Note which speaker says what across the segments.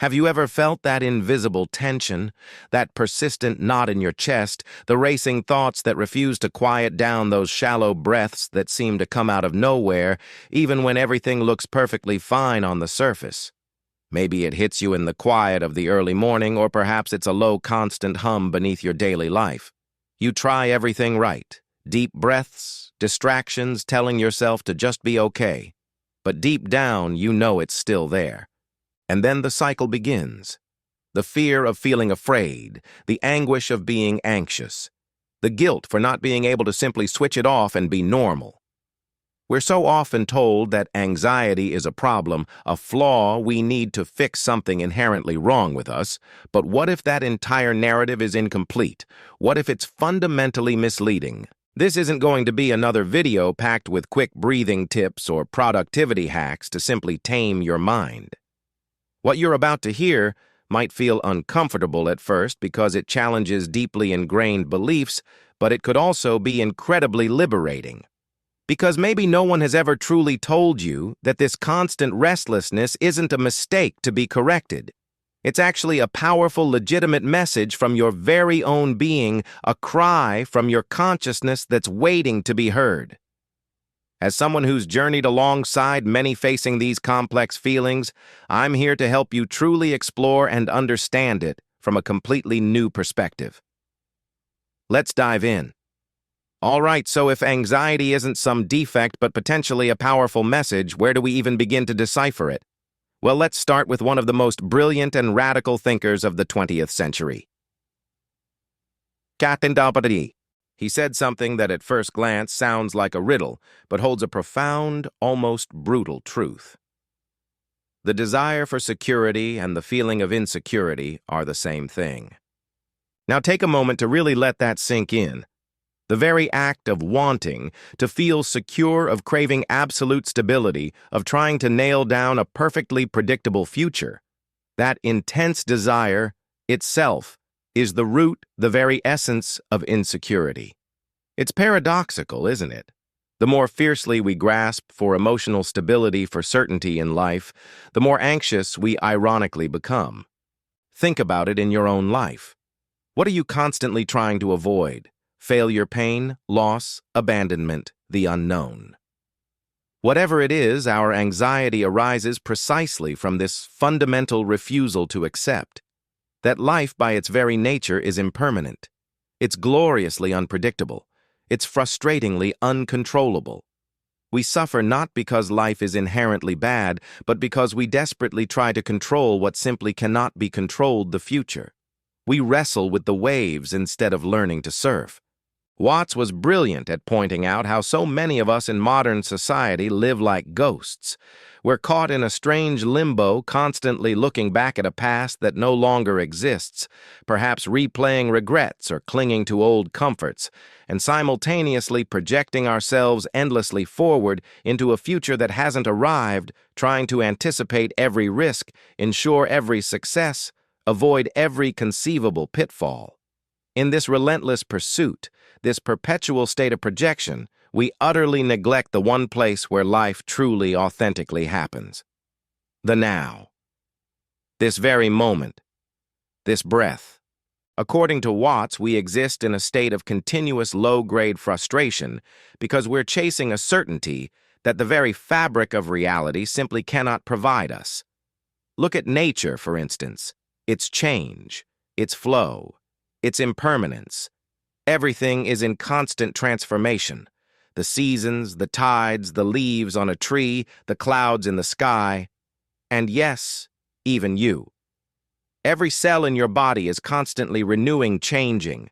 Speaker 1: Have you ever felt that invisible tension, that persistent knot in your chest, the racing thoughts that refuse to quiet down, those shallow breaths that seem to come out of nowhere, even when everything looks perfectly fine on the surface? Maybe it hits you in the quiet of the early morning, or perhaps it's a low, constant hum beneath your daily life. You try everything right. Deep breaths, distractions, telling yourself to just be okay. But deep down, you know it's still there. And then the cycle begins. The fear of feeling afraid, the anguish of being anxious, the guilt for not being able to simply switch it off and be normal. We're so often told that anxiety is a problem, a flaw, we need to fix something inherently wrong with us. But what if that entire narrative is incomplete? What if it's fundamentally misleading? This isn't going to be another video packed with quick breathing tips or productivity hacks to simply tame your mind. What you're about to hear might feel uncomfortable at first because it challenges deeply ingrained beliefs, but it could also be incredibly liberating. Because maybe no one has ever truly told you that this constant restlessness isn't a mistake to be corrected. It's actually a powerful, legitimate message from your very own being, a cry from your consciousness that's waiting to be heard. As someone who's journeyed alongside many facing these complex feelings, I'm here to help you truly explore and understand it from a completely new perspective. Let's dive in. All right, so if anxiety isn't some defect but potentially a powerful message, where do we even begin to decipher it? Well, let's start with one of the most brilliant and radical thinkers of the 20th century. He said something that at first glance sounds like a riddle, but holds a profound, almost brutal truth. The desire for security and the feeling of insecurity are the same thing. Now take a moment to really let that sink in. The very act of wanting, to feel secure, of craving absolute stability, of trying to nail down a perfectly predictable future, that intense desire itself is the root, the very essence of insecurity. It's paradoxical, isn't it? The more fiercely we grasp for emotional stability, for certainty in life, the more anxious we ironically become. Think about it in your own life. What are you constantly trying to avoid? Failure, pain, loss, abandonment, the unknown. Whatever it is, our anxiety arises precisely from this fundamental refusal to accept that life by its very nature is impermanent. It's gloriously unpredictable. It's frustratingly uncontrollable. We suffer not because life is inherently bad, but because we desperately try to control what simply cannot be controlled, the future. We wrestle with the waves instead of learning to surf. Watts was brilliant at pointing out how so many of us in modern society live like ghosts. We're caught in a strange limbo, constantly looking back at a past that no longer exists, perhaps replaying regrets or clinging to old comforts, and simultaneously projecting ourselves endlessly forward into a future that hasn't arrived, trying to anticipate every risk, ensure every success, avoid every conceivable pitfall. In this relentless pursuit, this perpetual state of projection, we utterly neglect the one place where life truly, authentically happens. The now. This very moment. This breath. According to Watts, we exist in a state of continuous low-grade frustration because we're chasing a certainty that the very fabric of reality simply cannot provide us. Look at nature, for instance. Its change, its flow, its impermanence. Everything is in constant transformation. The seasons, the tides, the leaves on a tree, the clouds in the sky, and yes, even you. Every cell in your body is constantly renewing, changing.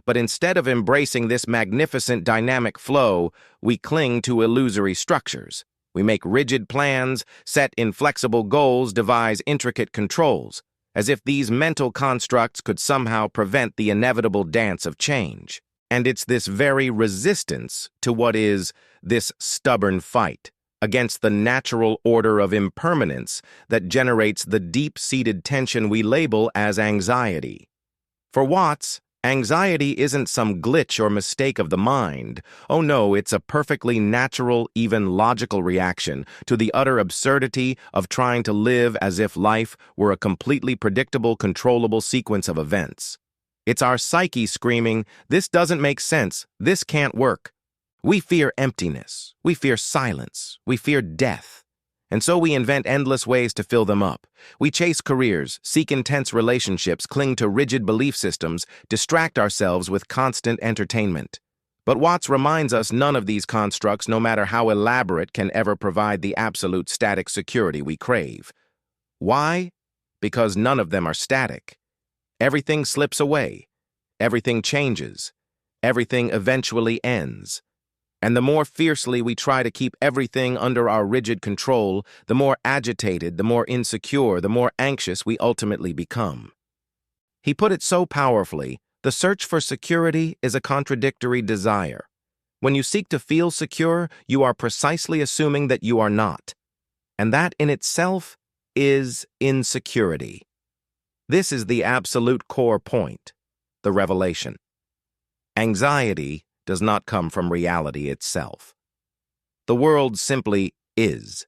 Speaker 1: But instead of embracing this magnificent dynamic flow, we cling to illusory structures. We make rigid plans, set inflexible goals, devise intricate controls, as if these mental constructs could somehow prevent the inevitable dance of change. And it's this very resistance to what is, this stubborn fight against the natural order of impermanence, that generates the deep-seated tension we label as anxiety. For Watts, Anxiety isn't some glitch or mistake of the mind. Oh no, it's a perfectly natural, even logical reaction to the utter absurdity of trying to live as if life were a completely predictable, controllable sequence of events. It's our psyche screaming, "This doesn't make sense. This can't work." We fear emptiness. We fear silence. We fear death. And so we invent endless ways to fill them up. We chase careers, seek intense relationships, cling to rigid belief systems, distract ourselves with constant entertainment. But Watts reminds us none of these constructs, no matter how elaborate, can ever provide the absolute static security we crave. Why? Because none of them are static. Everything slips away. Everything changes. Everything eventually ends. And the more fiercely we try to keep everything under our rigid control, the more agitated, the more insecure, the more anxious we ultimately become. He put it so powerfully, the search for security is a contradictory desire. When you seek to feel secure, you are precisely assuming that you are not. And that in itself is insecurity. This is the absolute core point, the revelation. Anxiety does not come from reality itself. The world simply is.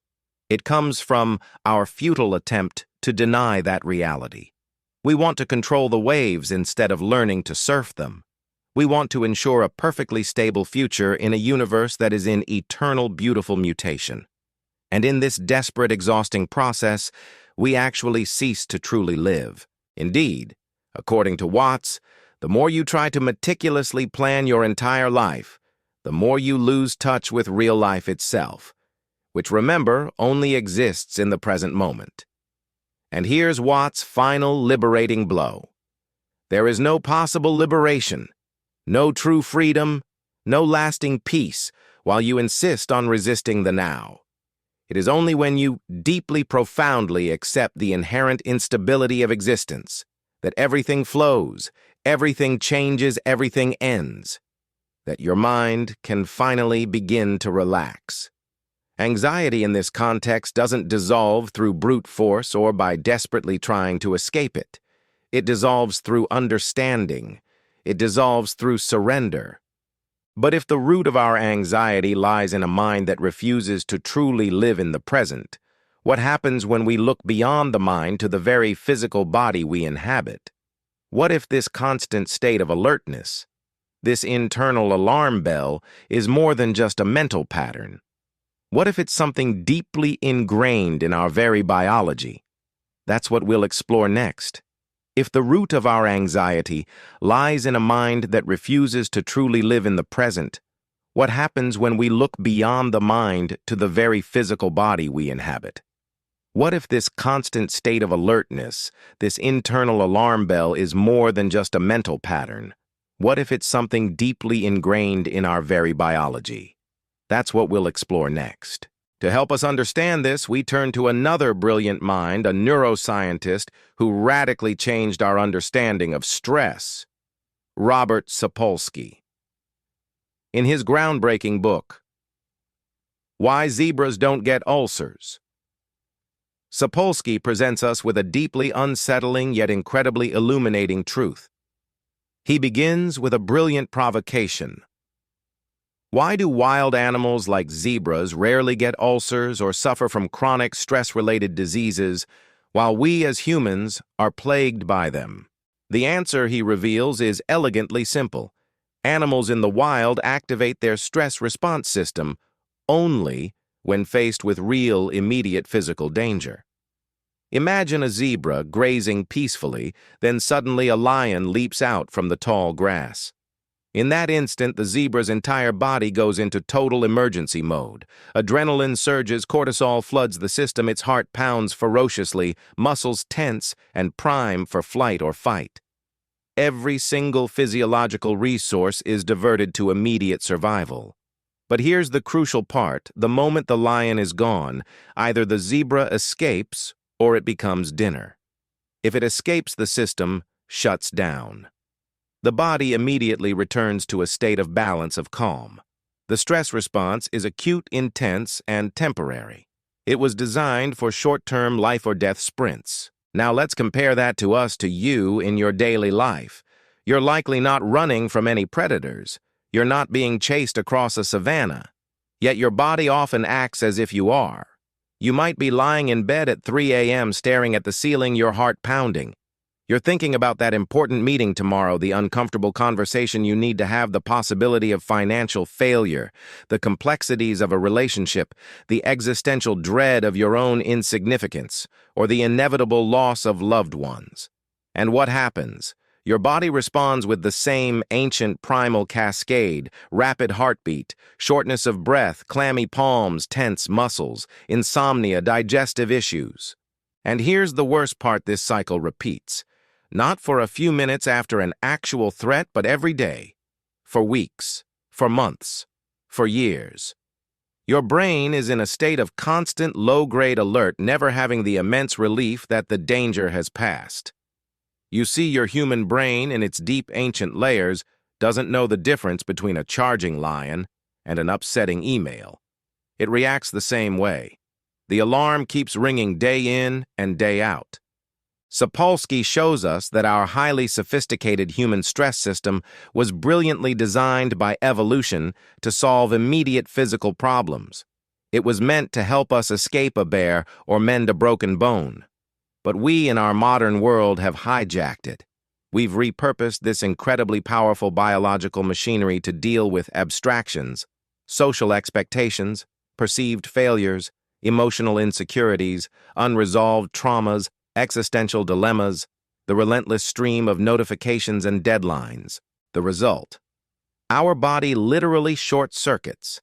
Speaker 1: It comes from our futile attempt to deny that reality. We want to control the waves instead of learning to surf them. We want to ensure a perfectly stable future in a universe that is in eternal, beautiful mutation. And in this desperate, exhausting process, we actually cease to truly live. Indeed, according to Watts, the more you try to meticulously plan your entire life, the more you lose touch with real life itself, which, remember, only exists in the present moment. And here's Watts' final liberating blow. There is no possible liberation, no true freedom, no lasting peace while you insist on resisting the now. It is only when you deeply, profoundly accept the inherent instability of existence, that everything flows, everything changes, everything ends, that your mind can finally begin to relax. Anxiety in this context doesn't dissolve through brute force or by desperately trying to escape it. It dissolves through understanding. It dissolves through surrender. But if the root of our anxiety lies in a mind that refuses to truly live in the present, what happens when we look beyond the mind to the very physical body we inhabit? What if this constant state of alertness, this internal alarm bell, is more than just a mental pattern? What if it's something deeply ingrained in our very biology? That's what we'll explore next. If the root of our anxiety lies in a mind that refuses to truly live in the present, what happens when we look beyond the mind to the very physical body we inhabit? What if this constant state of alertness, this internal alarm bell, is more than just a mental pattern? What if it's something deeply ingrained in our very biology? That's what we'll explore next. To help us understand this, we turn to another brilliant mind, a neuroscientist who radically changed our understanding of stress, Robert Sapolsky. In his groundbreaking book, Why Zebras Don't Get Ulcers, Sapolsky presents us with a deeply unsettling yet incredibly illuminating truth. He begins with a brilliant provocation. Why do wild animals like zebras rarely get ulcers or suffer from chronic stress-related diseases, while we as humans are plagued by them? The answer, he reveals, is elegantly simple. Animals in the wild activate their stress response system only when faced with real, immediate physical danger. Imagine a zebra grazing peacefully, then suddenly a lion leaps out from the tall grass. In that instant, the zebra's entire body goes into total emergency mode. Adrenaline surges, cortisol floods the system, its heart pounds ferociously, muscles tense and prime for flight or fight. Every single physiological resource is diverted to immediate survival. But here's the crucial part. The moment the lion is gone, either the zebra escapes or it becomes dinner. If it escapes, the system shuts down. The body immediately returns to a state of balance, of calm. The stress response is acute, intense, and temporary. It was designed for short-term life-or-death sprints. Now let's compare that to you in your daily life. You're likely not running from any predators. You're not being chased across a savanna. Yet your body often acts as if you are. You might be lying in bed at 3 a.m. staring at the ceiling, your heart pounding. You're thinking about that important meeting tomorrow, the uncomfortable conversation you need to have, the possibility of financial failure, the complexities of a relationship, the existential dread of your own insignificance, or the inevitable loss of loved ones. And what happens? Your body responds with the same ancient primal cascade: rapid heartbeat, shortness of breath, clammy palms, tense muscles, insomnia, digestive issues. And here's the worst part: this cycle repeats. Not for a few minutes after an actual threat, but every day. For weeks, for months, for years. Your brain is in a state of constant low-grade alert, never having the immense relief that the danger has passed. You see, your human brain, in its deep ancient layers, doesn't know the difference between a charging lion and an upsetting email. It reacts the same way. The alarm keeps ringing day in and day out. Sapolsky shows us that our highly sophisticated human stress system was brilliantly designed by evolution to solve immediate physical problems. It was meant to help us escape a bear or mend a broken bone. But we in our modern world have hijacked it. We've repurposed this incredibly powerful biological machinery to deal with abstractions, social expectations, perceived failures, emotional insecurities, unresolved traumas, existential dilemmas, the relentless stream of notifications and deadlines. The result: our body literally short-circuits.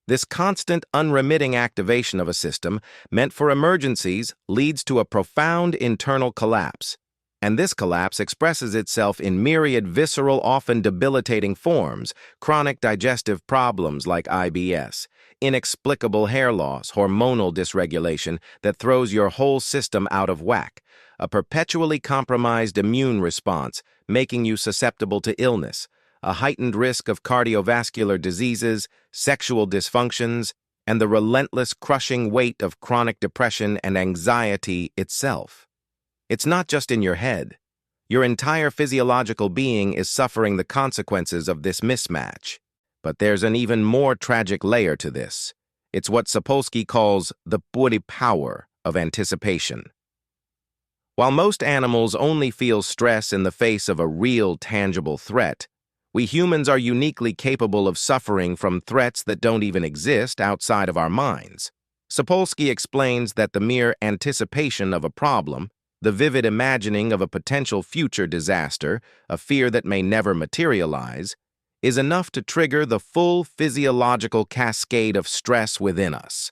Speaker 1: This constant, unremitting activation of a system meant for emergencies leads to a profound internal collapse, and this collapse expresses itself in myriad visceral, often debilitating forms: chronic digestive problems like IBS, inexplicable hair loss, hormonal dysregulation that throws your whole system out of whack, a perpetually compromised immune response, making you susceptible to illness, a heightened risk of cardiovascular diseases, sexual dysfunctions, and the relentless crushing weight of chronic depression and anxiety itself. It's not just in your head. Your entire physiological being is suffering the consequences of this mismatch. But there's an even more tragic layer to this. It's what Sapolsky calls the pure power of anticipation. While most animals only feel stress in the face of a real, tangible threat, we humans are uniquely capable of suffering from threats that don't even exist outside of our minds. Sapolsky explains that the mere anticipation of a problem, the vivid imagining of a potential future disaster, a fear that may never materialize, is enough to trigger the full physiological cascade of stress within us.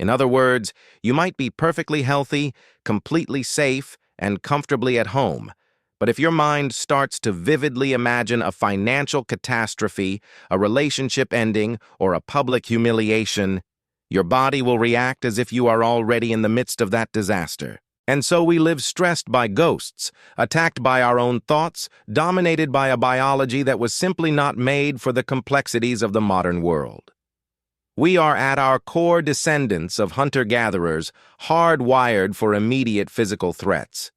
Speaker 1: In other words, you might be perfectly healthy, completely safe, and comfortably at home, but if your mind starts to vividly imagine a financial catastrophe, a relationship ending, or a public humiliation, your body will react as if you are already in the midst of that disaster. And so we live stressed by ghosts, attacked by our own thoughts, dominated by a biology that was simply not made for the complexities of the modern world. We are at our core descendants of hunter-gatherers, hardwired for immediate physical threats.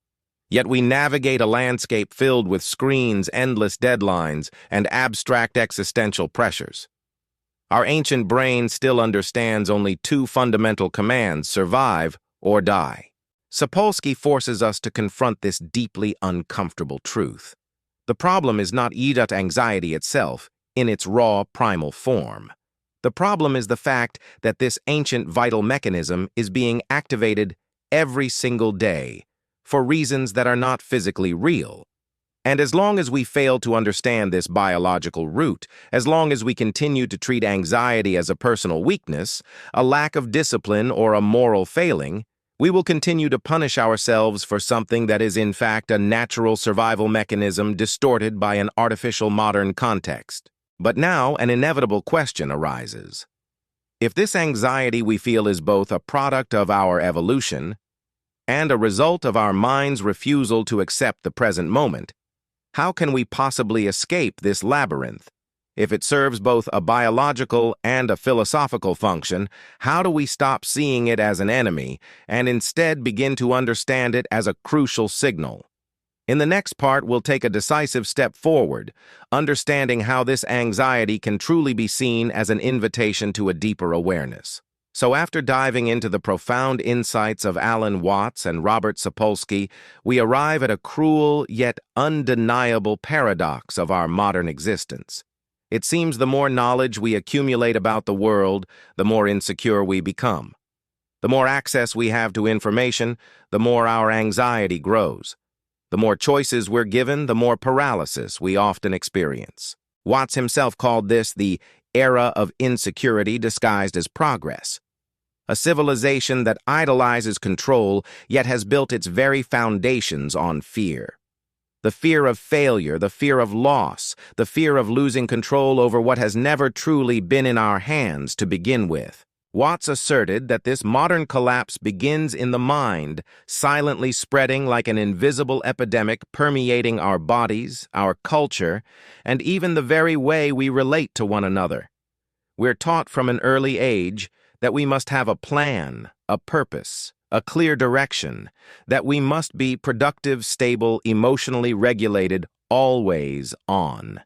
Speaker 1: Yet we navigate a landscape filled with screens, endless deadlines, and abstract existential pressures. Our ancient brain still understands only two fundamental commands: survive or die. Sapolsky forces us to confront this deeply uncomfortable truth. The problem is not anxiety itself, in its raw, primal form. The problem is the fact that this ancient vital mechanism is being activated every single day for reasons that are not physically real. And as long as we fail to understand this biological root, as long as we continue to treat anxiety as a personal weakness, a lack of discipline, or a moral failing, we will continue to punish ourselves for something that is in fact a natural survival mechanism distorted by an artificial modern context. But now an inevitable question arises. If this anxiety we feel is both a product of our evolution and a result of our mind's refusal to accept the present moment, how can we possibly escape this labyrinth? If it serves both a biological and a philosophical function, how do we stop seeing it as an enemy and instead begin to understand it as a crucial signal? In the next part, we'll take a decisive step forward, understanding how this anxiety can truly be seen as an invitation to a deeper awareness. So after diving into the profound insights of Alan Watts and Robert Sapolsky, we arrive at a cruel yet undeniable paradox of our modern existence. It seems the more knowledge we accumulate about the world, the more insecure we become. The more access we have to information, the more our anxiety grows. The more choices we're given, the more paralysis we often experience. Watts himself called this the era of insecurity disguised as progress. A civilization that idolizes control yet has built its very foundations on fear. The fear of failure, the fear of loss, the fear of losing control over what has never truly been in our hands to begin with. Watts asserted that this modern collapse begins in the mind, silently spreading like an invisible epidemic permeating our bodies, our culture, and even the very way we relate to one another. We're taught from an early age that we must have a plan, a purpose, a clear direction, that we must be productive, stable, emotionally regulated, always on.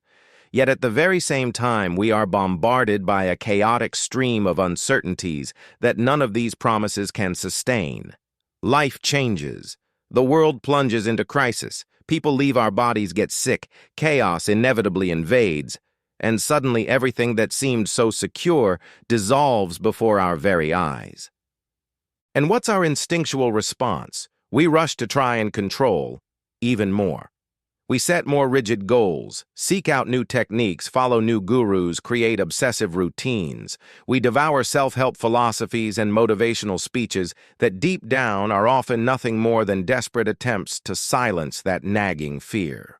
Speaker 1: Yet at the very same time, we are bombarded by a chaotic stream of uncertainties that none of these promises can sustain. Life changes. The world plunges into crisis. People leave our bodies, get sick. Chaos inevitably invades. And suddenly everything that seemed so secure dissolves before our very eyes. And what's our instinctual response? We rush to try and control even more. We set more rigid goals, seek out new techniques, follow new gurus, create obsessive routines. We devour self-help philosophies and motivational speeches that deep down are often nothing more than desperate attempts to silence that nagging fear.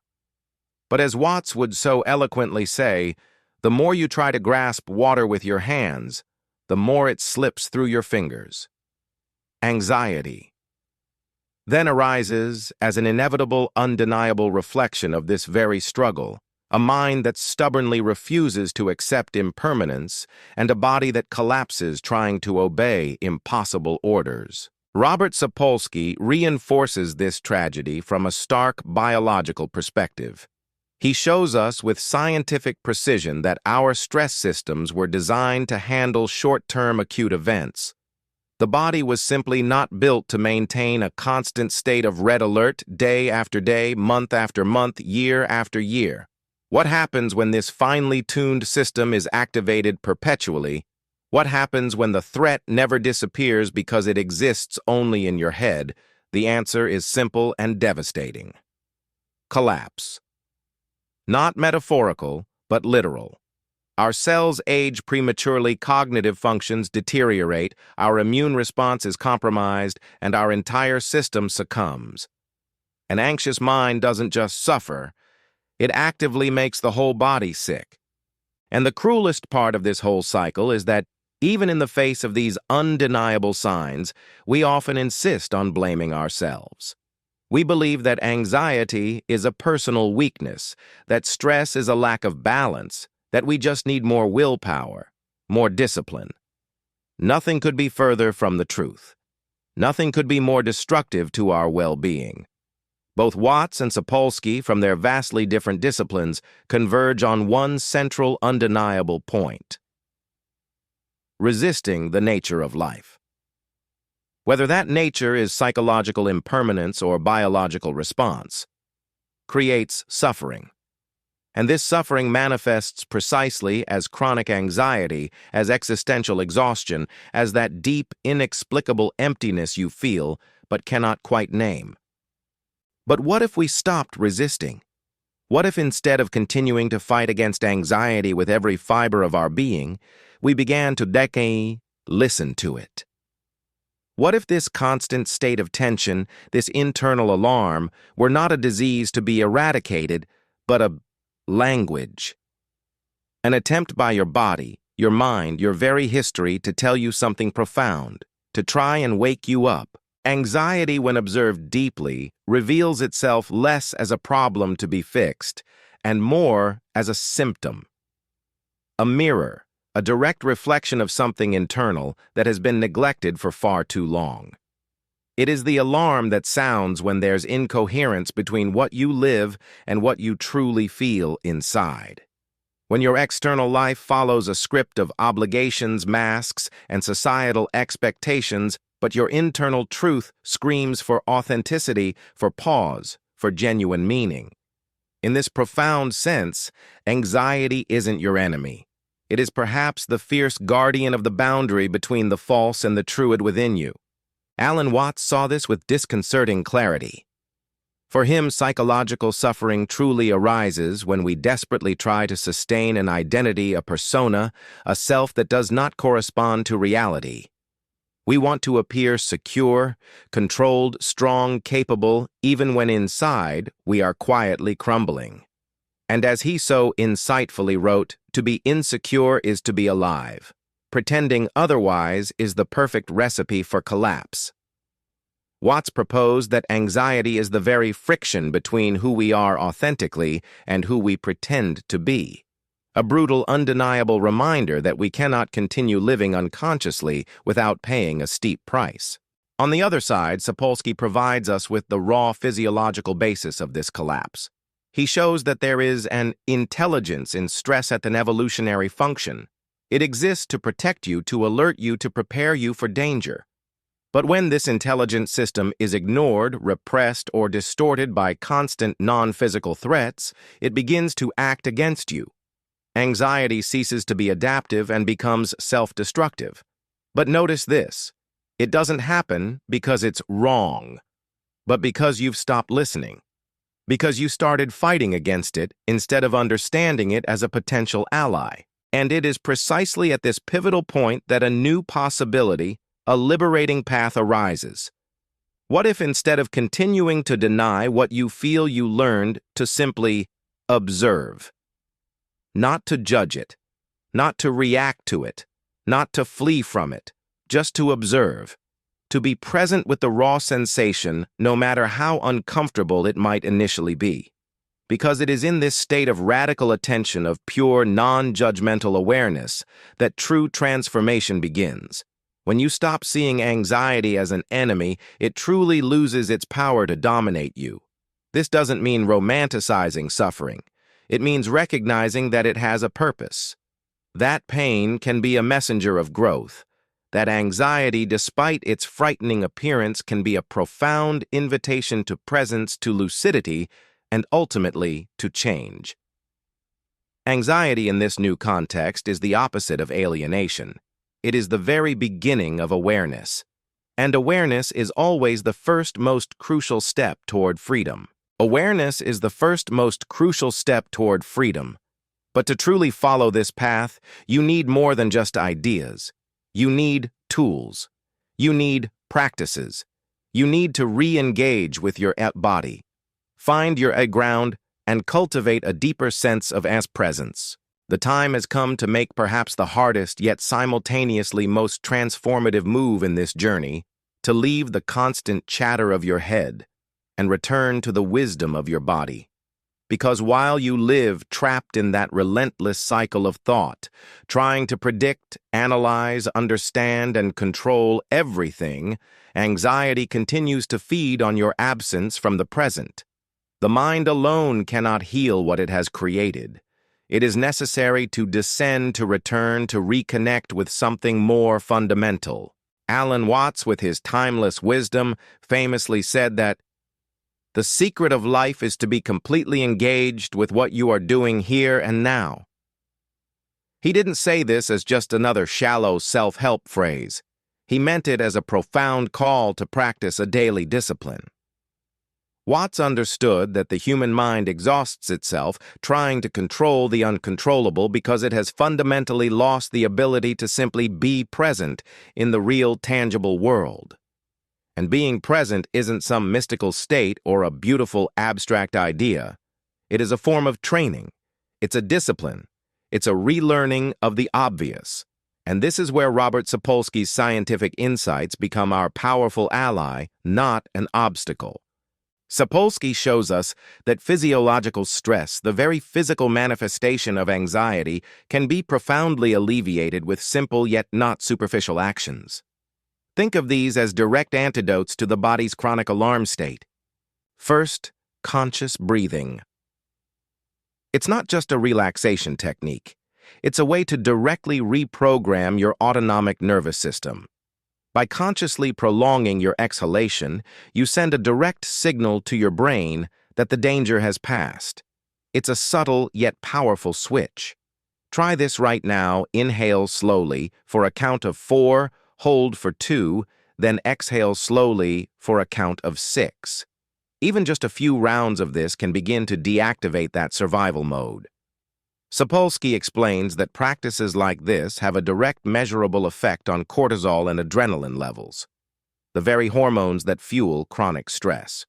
Speaker 1: But as Watts would so eloquently say, the more you try to grasp water with your hands, the more it slips through your fingers. Anxiety then arises as an inevitable, undeniable reflection of this very struggle, a mind that stubbornly refuses to accept impermanence and a body that collapses trying to obey impossible orders. Robert Sapolsky reinforces this tragedy from a stark biological perspective. He shows us with scientific precision that our stress systems were designed to handle short-term acute events. The body was simply not built to maintain a constant state of red alert day after day, month after month, year after year. What happens when this finely tuned system is activated perpetually? What happens when the threat never disappears because it exists only in your head? The answer is simple and devastating. Collapse. Not metaphorical, but literal. Our cells age prematurely, cognitive functions deteriorate, our immune response is compromised, and our entire system succumbs. An anxious mind doesn't just suffer, it actively makes the whole body sick. And the cruelest part of this whole cycle is that even in the face of these undeniable signs, we often insist on blaming ourselves. We believe that anxiety is a personal weakness, that stress is a lack of balance, that we just need more willpower, more discipline. Nothing could be further from the truth. Nothing could be more destructive to our well-being. Both Watts and Sapolsky, from their vastly different disciplines, converge on one central, undeniable point: resisting the nature of life. Whether that nature is psychological impermanence or biological response, creates suffering. And this suffering manifests precisely as chronic anxiety, as existential exhaustion, as that deep, inexplicable emptiness you feel but cannot quite name. But what if we stopped resisting? What if instead of continuing to fight against anxiety with every fiber of our being, we began to listen to it? What if this constant state of tension, this internal alarm, were not a disease to be eradicated, but a language? An attempt by your body, your mind, your very history to tell you something profound, to try and wake you up. Anxiety, when observed deeply, reveals itself less as a problem to be fixed and more as a symptom. A mirror, a direct reflection of something internal that has been neglected for far too long. It is the alarm that sounds when there's incoherence between what you live and what you truly feel inside. When your external life follows a script of obligations, masks, and societal expectations, but your internal truth screams for authenticity, for pause, for genuine meaning. In this profound sense, anxiety isn't your enemy. It is perhaps the fierce guardian of the boundary between the false and the true within you. Alan Watts saw this with disconcerting clarity. For him, psychological suffering truly arises when we desperately try to sustain an identity, a persona, a self that does not correspond to reality. We want to appear secure, controlled, strong, capable, even when inside we are quietly crumbling. And as he so insightfully wrote, to be insecure is to be alive. Pretending otherwise is the perfect recipe for collapse. Watts proposed that anxiety is the very friction between who we are authentically and who we pretend to be. A brutal, undeniable reminder that we cannot continue living unconsciously without paying a steep price. On the other side, Sapolsky provides us with the raw physiological basis of this collapse. He shows that there is an intelligence in stress at an evolutionary function. It exists to protect you, to alert you, to prepare you for danger. But when this intelligent system is ignored, repressed, or distorted by constant non-physical threats, it begins to act against you. Anxiety ceases to be adaptive and becomes self-destructive. But notice this: it doesn't happen because it's wrong, but because you've stopped listening. Because you started fighting against it instead of understanding it as a potential ally. And it is precisely at this pivotal point that a new possibility, a liberating path arises. What if instead of continuing to deny what you feel, you learned to simply observe? Not to judge it, not to react to it, not to flee from it, just to observe, to be present with the raw sensation, no matter how uncomfortable it might initially be. Because it is in this state of radical attention, of pure, non-judgmental awareness, that true transformation begins. When you stop seeing anxiety as an enemy, it truly loses its power to dominate you. This doesn't mean romanticizing suffering. It means recognizing that it has a purpose. That pain can be a messenger of growth. That anxiety, despite its frightening appearance, can be a profound invitation to presence, to lucidity, and ultimately to change. Anxiety in this new context is the opposite of alienation. It is the very beginning of awareness. And awareness is always the first most crucial step toward freedom. Awareness is the first most crucial step toward freedom. But to truly follow this path, you need more than just ideas. You need tools. You need practices. You need to re-engage with your body. Find your ground and cultivate a deeper sense of presence. The time has come to make perhaps the hardest yet simultaneously most transformative move in this journey, to leave the constant chatter of your head and return to the wisdom of your body. Because while you live trapped in that relentless cycle of thought, trying to predict, analyze, understand, and control everything, anxiety continues to feed on your absence from the present. The mind alone cannot heal what it has created. It is necessary to descend, to return, to reconnect with something more fundamental. Alan Watts, with his timeless wisdom, famously said that the secret of life is to be completely engaged with what you are doing here and now. He didn't say this as just another shallow self-help phrase. He meant it as a profound call to practice a daily discipline. Watts understood that the human mind exhausts itself trying to control the uncontrollable because it has fundamentally lost the ability to simply be present in the real, tangible world. And being present isn't some mystical state or a beautiful, abstract idea. It is a form of training. It's a discipline. It's a relearning of the obvious. And this is where Robert Sapolsky's scientific insights become our powerful ally, not an obstacle. Sapolsky shows us that physiological stress, the very physical manifestation of anxiety, can be profoundly alleviated with simple yet not superficial actions. Think of these as direct antidotes to the body's chronic alarm state. First, conscious breathing. It's not just a relaxation technique. It's a way to directly reprogram your autonomic nervous system. By consciously prolonging your exhalation, you send a direct signal to your brain that the danger has passed. It's a subtle yet powerful switch. Try this right now. Inhale slowly for a count of 4, hold for 2, then exhale slowly for a count of 6. Even just a few rounds of this can begin to deactivate that survival mode. Sapolsky explains that practices like this have a direct measurable effect on cortisol and adrenaline levels, the very hormones that fuel chronic stress.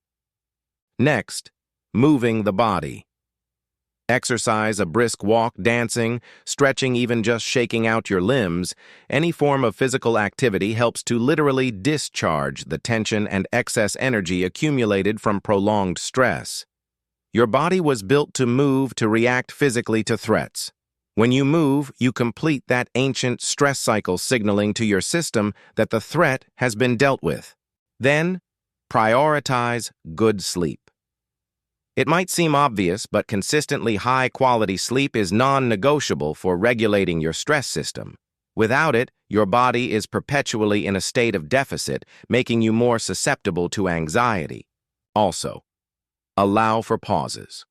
Speaker 1: Next, moving the body. Exercise, a brisk walk, dancing, stretching, even just shaking out your limbs, any form of physical activity helps to literally discharge the tension and excess energy accumulated from prolonged stress. Your body was built to move to react physically to threats. When you move, you complete that ancient stress cycle signaling to your system that the threat has been dealt with. Then, prioritize good sleep. It might seem obvious, but consistently high-quality sleep is non-negotiable for regulating your stress system. Without it, your body is perpetually in a state of deficit, making you more susceptible to anxiety. Also, allow for pauses.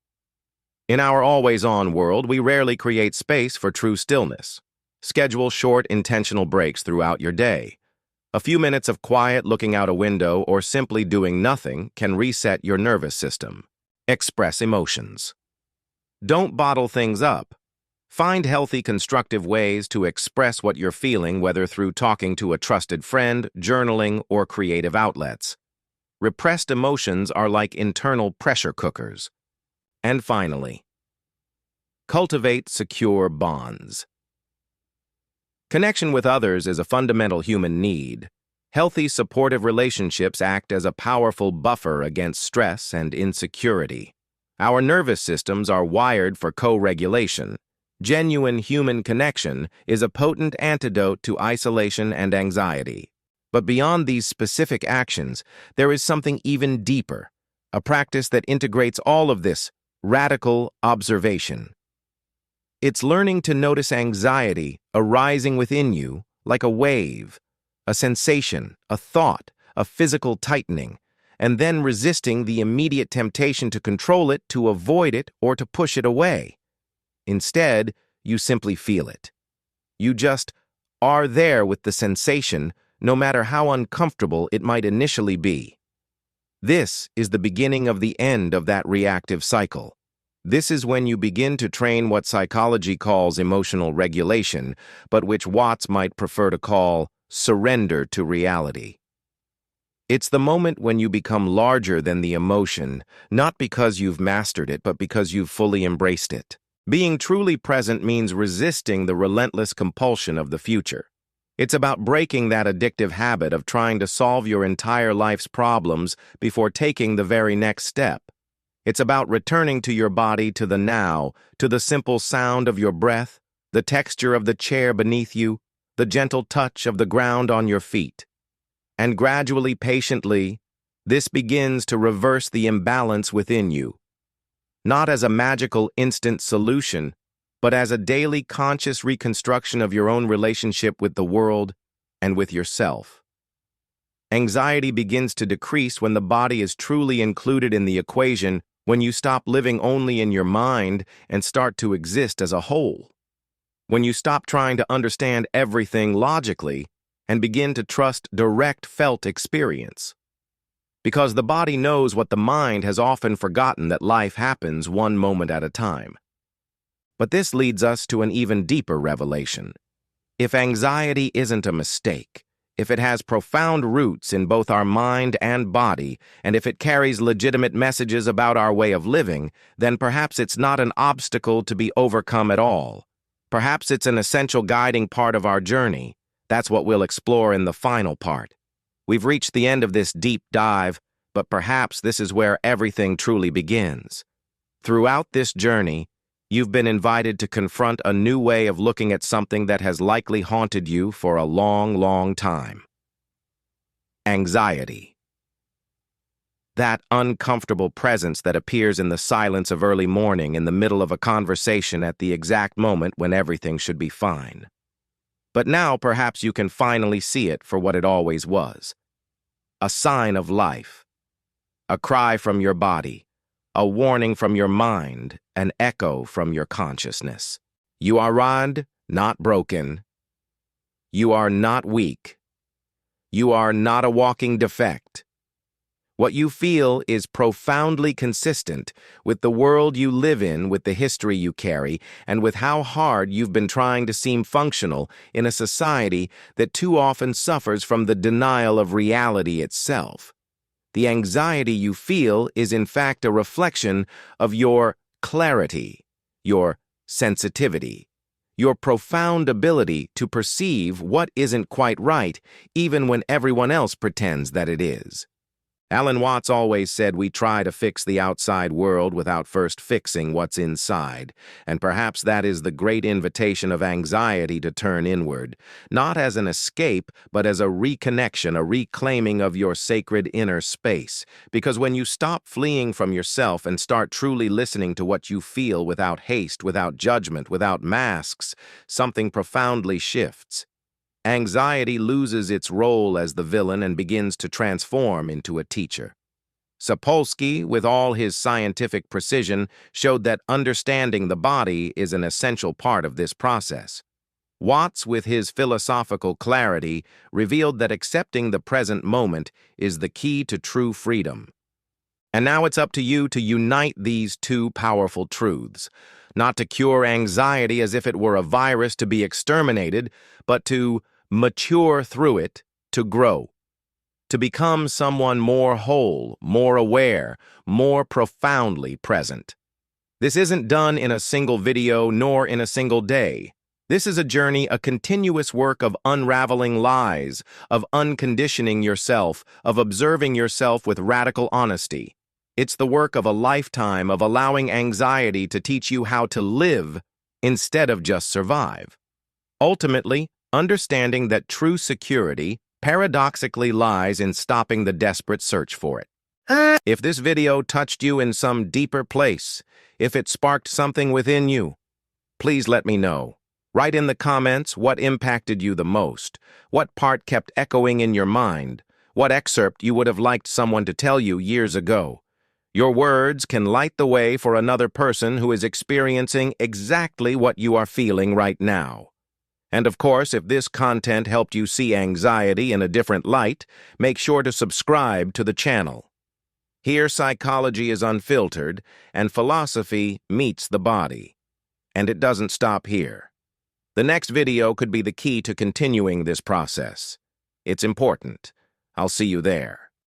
Speaker 1: In our always-on world, we rarely create space for true stillness. Schedule short, intentional breaks throughout your day. A few minutes of quiet looking out a window or simply doing nothing can reset your nervous system. Express emotions. Don't bottle things up. Find healthy, constructive ways to express what you're feeling, whether through talking to a trusted friend, journaling, or creative outlets. Repressed emotions are like internal pressure cookers. And finally, cultivate secure bonds. Connection with others is a fundamental human need. Healthy, supportive relationships act as a powerful buffer against stress and insecurity. Our nervous systems are wired for co-regulation. Genuine human connection is a potent antidote to isolation and anxiety. But beyond these specific actions, there is something even deeper, a practice that integrates all of this: radical observation. It's learning to notice anxiety arising within you like a wave, a sensation, a thought, a physical tightening, and then resisting the immediate temptation to control it, to avoid it, or to push it away. Instead, you simply feel it. You just are there with the sensation, no matter how uncomfortable it might initially be. This is the beginning of the end of that reactive cycle. This is when you begin to train what psychology calls emotional regulation, but which Watts might prefer to call surrender to reality. It's the moment when you become larger than the emotion, not because you've mastered it, but because you've fully embraced it. Being truly present means resisting the relentless compulsion of the future. It's about breaking that addictive habit of trying to solve your entire life's problems before taking the very next step. It's about returning to your body, to the now, to the simple sound of your breath, the texture of the chair beneath you, the gentle touch of the ground on your feet. And gradually, patiently, this begins to reverse the imbalance within you. Not as a magical instant solution, but as a daily conscious reconstruction of your own relationship with the world and with yourself. Anxiety begins to decrease when the body is truly included in the equation, when you stop living only in your mind and start to exist as a whole. When you stop trying to understand everything logically and begin to trust direct felt experience. Because the body knows what the mind has often forgotten, that life happens one moment at a time. But this leads us to an even deeper revelation. If anxiety isn't a mistake, if it has profound roots in both our mind and body, and if it carries legitimate messages about our way of living, then perhaps it's not an obstacle to be overcome at all. Perhaps it's an essential guiding part of our journey. That's what we'll explore in the final part. We've reached the end of this deep dive, but perhaps this is where everything truly begins. Throughout this journey, you've been invited to confront a new way of looking at something that has likely haunted you for a long, long time. Anxiety. That uncomfortable presence that appears in the silence of early morning in the middle of a conversation at the exact moment when everything should be fine. But now perhaps you can finally see it for what it always was. A sign of life. A cry from your body. A warning from your mind. An echo from your consciousness. You are rod, not broken. You are not weak. You are not a walking defect. What you feel is profoundly consistent with the world you live in, with the history you carry, and with how hard you've been trying to seem functional in a society that too often suffers from the denial of reality itself. The anxiety you feel is in fact a reflection of your clarity, your sensitivity, your profound ability to perceive what isn't quite right, even when everyone else pretends that it is. Alan Watts always said we try to fix the outside world without first fixing what's inside, and perhaps that is the great invitation of anxiety to turn inward, not as an escape, but as a reconnection, a reclaiming of your sacred inner space. Because when you stop fleeing from yourself and start truly listening to what you feel without haste, without judgment, without masks, something profoundly shifts. Anxiety loses its role as the villain and begins to transform into a teacher. Sapolsky, with all his scientific precision, showed that understanding the body is an essential part of this process. Watts, with his philosophical clarity, revealed that accepting the present moment is the key to true freedom. And now it's up to you to unite these two powerful truths, not to cure anxiety as if it were a virus to be exterminated, but to mature through it, to grow, to become someone more whole, more aware, more profoundly present. This isn't done in a single video nor in a single day. This is a journey, a continuous work of unraveling lies, of unconditioning yourself, of observing yourself with radical honesty. It's the work of a lifetime of allowing anxiety to teach you how to live instead of just survive. Ultimately, understanding that true security paradoxically lies in stopping the desperate search for it. If this video touched you in some deeper place, if it sparked something within you, please let me know. Write in the comments what impacted you the most, what part kept echoing in your mind, what excerpt you would have liked someone to tell you years ago. Your words can light the way for another person who is experiencing exactly what you are feeling right now. And of course, if this content helped you see anxiety in a different light, make sure to subscribe to the channel. Here, psychology is unfiltered, and philosophy meets the body. And it doesn't stop here. The next video could be the key to continuing this process. It's important. I'll see you there.